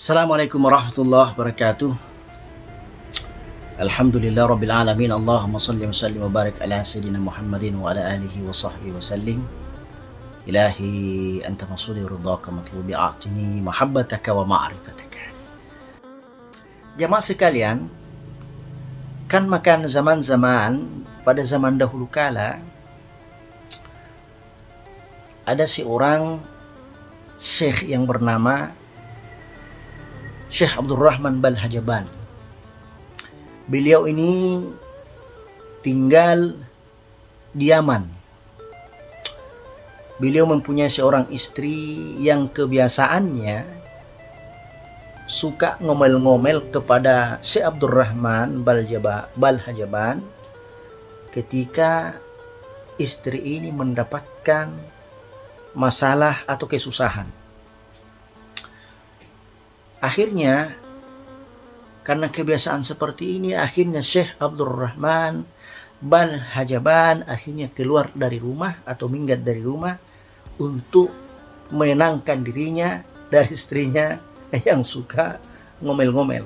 Assalamualaikum warahmatullahi wabarakatuh. Alhamdulillah rabbil alamin. Allahumma salli wa sallim wa barik ala sayyidina Muhammadin wa ala alihi wa sahbihi wa sallim. Ilahi anta masudi ridhaka matlubi a'tini mahabbataka wa ma'rifataka. Jamaah sekalian, kan makan zaman-zaman pada zaman dahulu kala ada seorang syekh yang bernama Syekh Abdurrahman Balhajaban. Beliau ini tinggal di Yaman. Beliau mempunyai seorang istri yang kebiasaannya suka ngomel-ngomel kepada Syekh Abdurrahman Balhajaban ketika istri ini mendapatkan masalah atau kesusahan. Akhirnya, karena kebiasaan seperti ini, akhirnya Syekh Abdurrahman Balhajaban akhirnya keluar dari rumah atau minggat dari rumah untuk menenangkan dirinya dari istrinya yang suka ngomel-ngomel.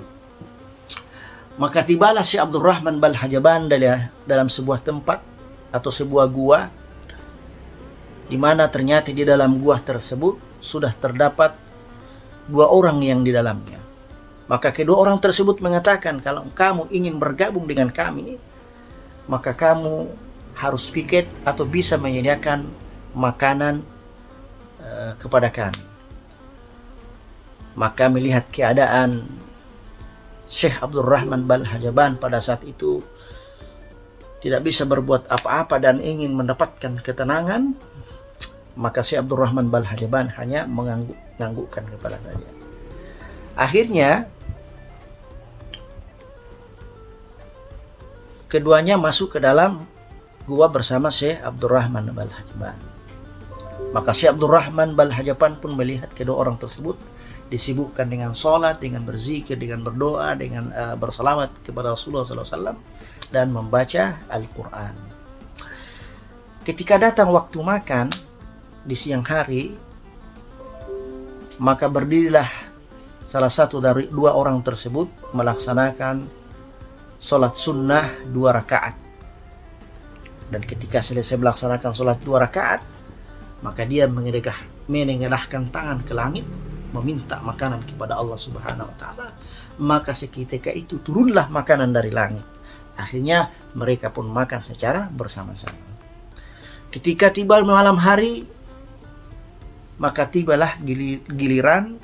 Maka tibalah Syekh Abdurrahman Balhajaban dalam sebuah tempat atau sebuah gua, di mana ternyata di dalam gua tersebut sudah terdapat dua orang yang di dalamnya. Maka kedua orang tersebut mengatakan, kalau kamu ingin bergabung dengan kami, maka kamu harus piket atau bisa menyediakan makanan kepada kami. Maka melihat keadaan Syekh Abdurrahman Balhajaban pada saat itu tidak bisa berbuat apa-apa dan ingin mendapatkan ketenangan, maka Syekh Abdurrahman Balhajaban hanya menganggukkan kepala saja. Akhirnya keduanya masuk ke dalam gua bersama Syekh Abdurrahman Balhajaban. Maka Syekh Abdurrahman Balhajaban pun melihat kedua orang tersebut disibukkan dengan sholat, dengan berzikir, dengan berdoa, dengan bersalawat kepada Rasulullah SAW dan membaca Al-Quran. Ketika datang waktu makan di siang hari, maka berdirilah salah satu dari dua orang tersebut melaksanakan sholat sunnah 2 rakaat. Dan ketika selesai melaksanakan sholat 2 rakaat, maka dia menengadahkan tangan ke langit meminta makanan kepada Allah Subhanahu wa taala. Maka seketika itu turunlah makanan dari langit. Akhirnya mereka pun makan secara bersama-sama. Ketika tiba malam hari, maka tibalah giliran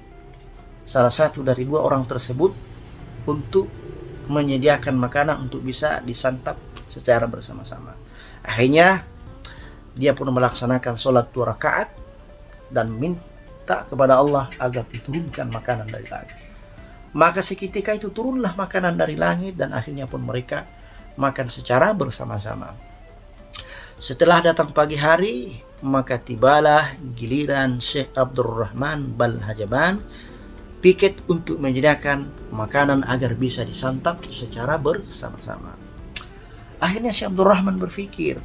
salah satu dari dua orang tersebut untuk menyediakan makanan untuk bisa disantap secara bersama-sama. Akhirnya dia pun melaksanakan sholat 2 rakaat dan minta kepada Allah agar diturunkan makanan dari langit. Maka seketika itu turunlah makanan dari langit dan akhirnya pun mereka makan secara bersama-sama. Setelah datang pagi hari, maka tibalah giliran Syekh Abdurrahman Balhajaban piket untuk menyediakan makanan agar bisa disantap secara bersama-sama. Akhirnya Syekh Abdurrahman berpikir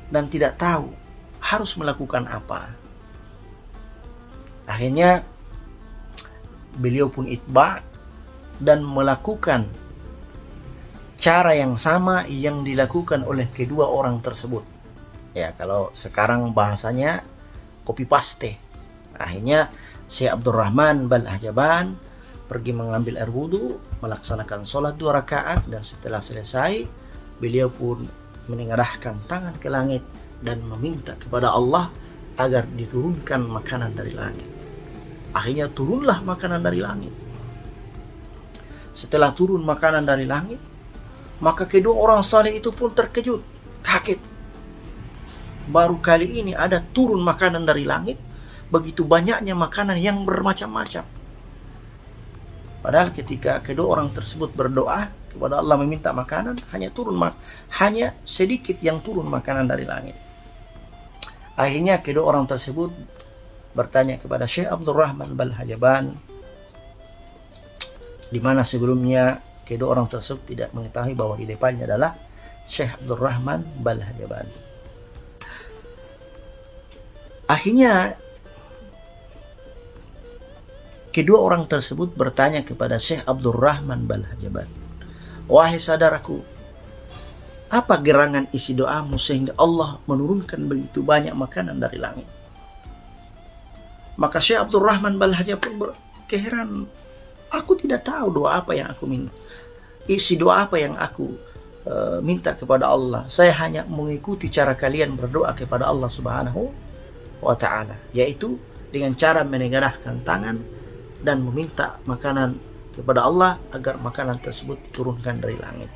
dan tidak tahu harus melakukan apa. Akhirnya beliau pun itba dan melakukan cara yang sama yang dilakukan oleh kedua orang tersebut. Ya, kalau sekarang bahasanya copy paste. Akhirnya Syekh Abdurrahman Balhajaban pergi mengambil air wudhu, melaksanakan sholat 2 rakaat, dan setelah selesai beliau pun menengadahkan tangan ke langit dan meminta kepada Allah agar diturunkan makanan dari langit. Akhirnya turunlah makanan dari langit. Setelah turun makanan dari langit, maka kedua orang saleh itu pun terkejut, kaget. Baru kali ini ada turun makanan dari langit, begitu banyaknya makanan yang bermacam-macam. Padahal ketika kedua orang tersebut berdoa kepada Allah meminta makanan, hanya sedikit yang turun makanan dari langit. Akhirnya kedua orang tersebut bertanya kepada Syekh Abdurrahman Balhajaban, di mana sebelumnya kedua orang tersebut tidak mengetahui bahwa di depannya adalah Syekh Abdurrahman Balhajaban. Akhirnya kedua orang tersebut bertanya kepada Syekh Abdurrahman Balhajaban, "Wahai saudaraku, apa gerangan isi doamu sehingga Allah menurunkan begitu banyak makanan dari langit?" Maka Syekh Abdurrahman Balhajaban pun berkeheranan, "Aku tidak tahu doa apa yang aku minta, isi doa apa yang aku minta kepada Allah. Saya hanya mengikuti cara kalian berdoa kepada Allah Subhanahu wa Ta'ala, yaitu dengan cara menegakkan tangan dan meminta makanan kepada Allah agar makanan tersebut diturunkan dari langit."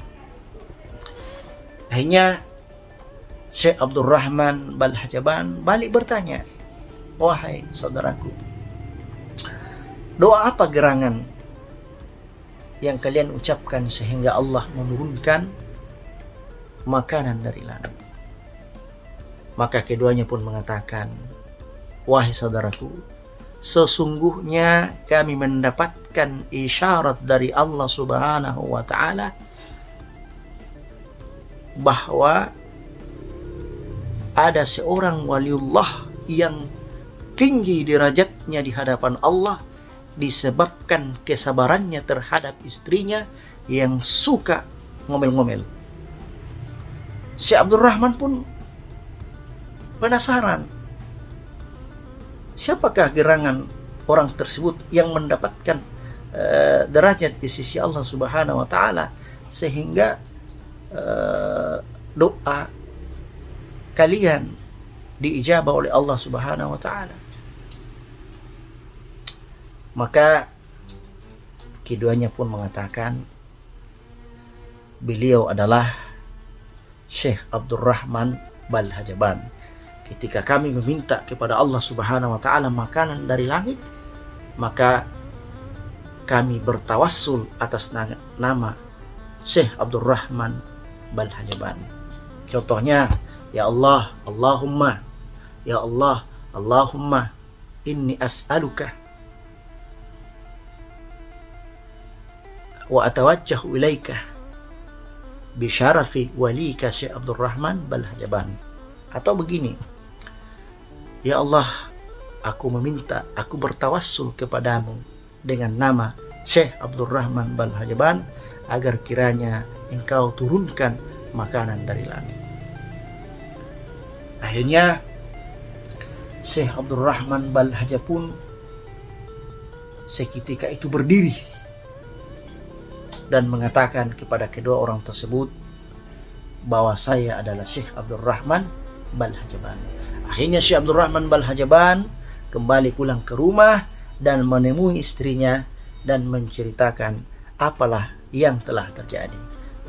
Akhirnya Syekh Abdurrahman Balhajaban balik bertanya, "Wahai saudaraku, doa apa gerangan yang kalian ucapkan sehingga Allah menurunkan makanan dari langit?" Maka keduanya pun mengatakan, "Wahai saudaraku, sesungguhnya kami mendapatkan isyarat dari Allah Subhanahu wa Ta'ala bahwa ada seorang waliullah yang tinggi derajatnya di hadapan Allah disebabkan kesabarannya terhadap istrinya yang suka ngomel-ngomel." Syekh Abdurrahman pun penasaran, siapakah gerangan orang tersebut yang mendapatkan derajat di sisi Allah Subhanahu wa Ta'ala sehingga doa kalian diijabah oleh Allah Subhanahu wa Ta'ala. Maka keduanya pun mengatakan beliau adalah Syekh Abdurrahman Balhajaban. Ketika kami meminta kepada Allah Subhanahu wa Ta'ala makanan dari langit, maka kami bertawassul atas nama Syekh Abdurrahman Balhajaban. Contohnya, ya Allah, Allahumma, ya Allah, Allahumma inni as'aluka wa atawajjahu ilaika bi syarafi walika Syekh Abdurrahman Balhajaban. Atau begini, ya Allah, aku meminta, aku bertawassul kepadamu dengan nama Syekh Abdurrahman Balhajaban agar kiranya engkau turunkan makanan dari langit. Akhirnya Syekh Abdurrahman Balhajaban pun seketika itu berdiri dan mengatakan kepada kedua orang tersebut bahwa saya adalah Syekh Abdurrahman Balhajaban. Akhirnya Syekh Abdurrahman Balhajaban kembali pulang ke rumah dan menemui istrinya dan menceritakan apalah yang telah terjadi.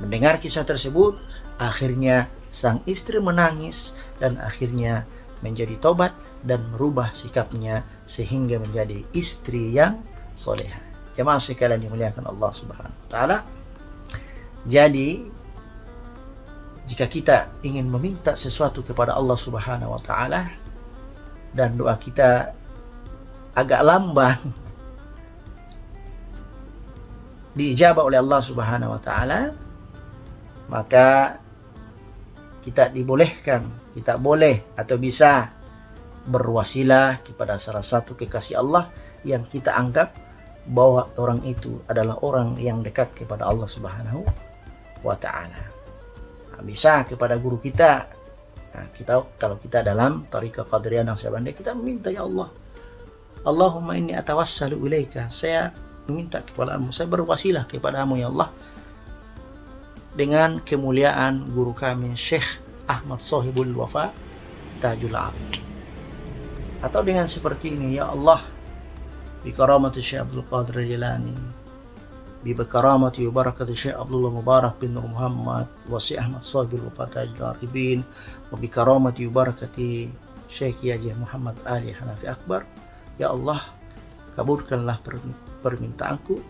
Mendengar kisah tersebut, akhirnya sang istri menangis dan akhirnya menjadi tobat dan merubah sikapnya sehingga menjadi istri yang solehah. Jemaah sekalian dimuliakan Allah Subhanahu wa Ta'ala. Jadi jika kita ingin meminta sesuatu kepada Allah Subhanahu wa Ta'ala dan doa kita agak lamban diijabah oleh Allah Subhanahu wa Ta'ala, maka kita dibolehkan, kita boleh atau bisa berwasilah kepada salah satu kekasih Allah yang kita anggap bahwa orang itu adalah orang yang dekat kepada Allah Subhanahu wa Ta'ala. Nah, bisa kepada guru kita. Nah, kalau kita dalam Thariqah Qadiriyah Naqsyabandiyah, kita meminta, ya Allah, Allahumma inni atawassalu ilaika, saya meminta kepadamu, saya berwasilah kepadamu ya Allah dengan kemuliaan guru kami Syekh Ahmad Shahibul Wafa Tajul Abid. Atau dengan seperti ini, ya Allah, bi karamati Syekh Abdul Qadir Jilani, bi karamati wa barakati Syekh Abdullah Mubarak bin Nur Muhammad wa Syekh Ahmad Shahibul Wafa Tajul Arifin, wa bi karamati wa barakati Syekh Yajih Muhammad Ali Hanafi Akbar, ya Allah, kabulkanlah permintaanku,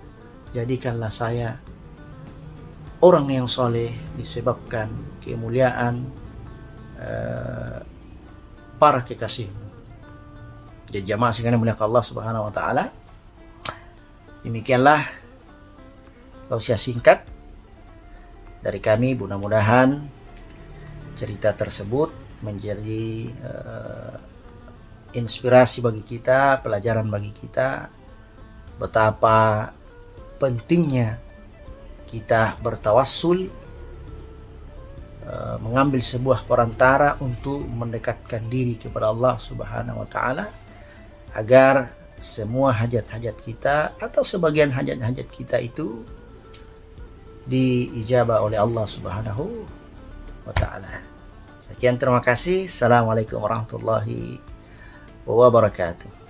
jadikanlah saya orang yang soleh disebabkan kemuliaan para kekasihmu. Jadi jamaah sekalian mulia Allah Subhanahu wa Ta'ala, demikianlah tausiah singkat dari kami. Mudah-mudahan cerita tersebut menjadi inspirasi bagi kita, pelajaran bagi kita betapa pentingnya kita bertawassul, mengambil sebuah perantara untuk mendekatkan diri kepada Allah Subhanahu wa taala, agar semua hajat-hajat kita atau sebagian hajat-hajat kita itu diijabah oleh Allah Subhanahu wa taala. Sekian, terima kasih. Assalamualaikum warahmatullahi wabarakatuh.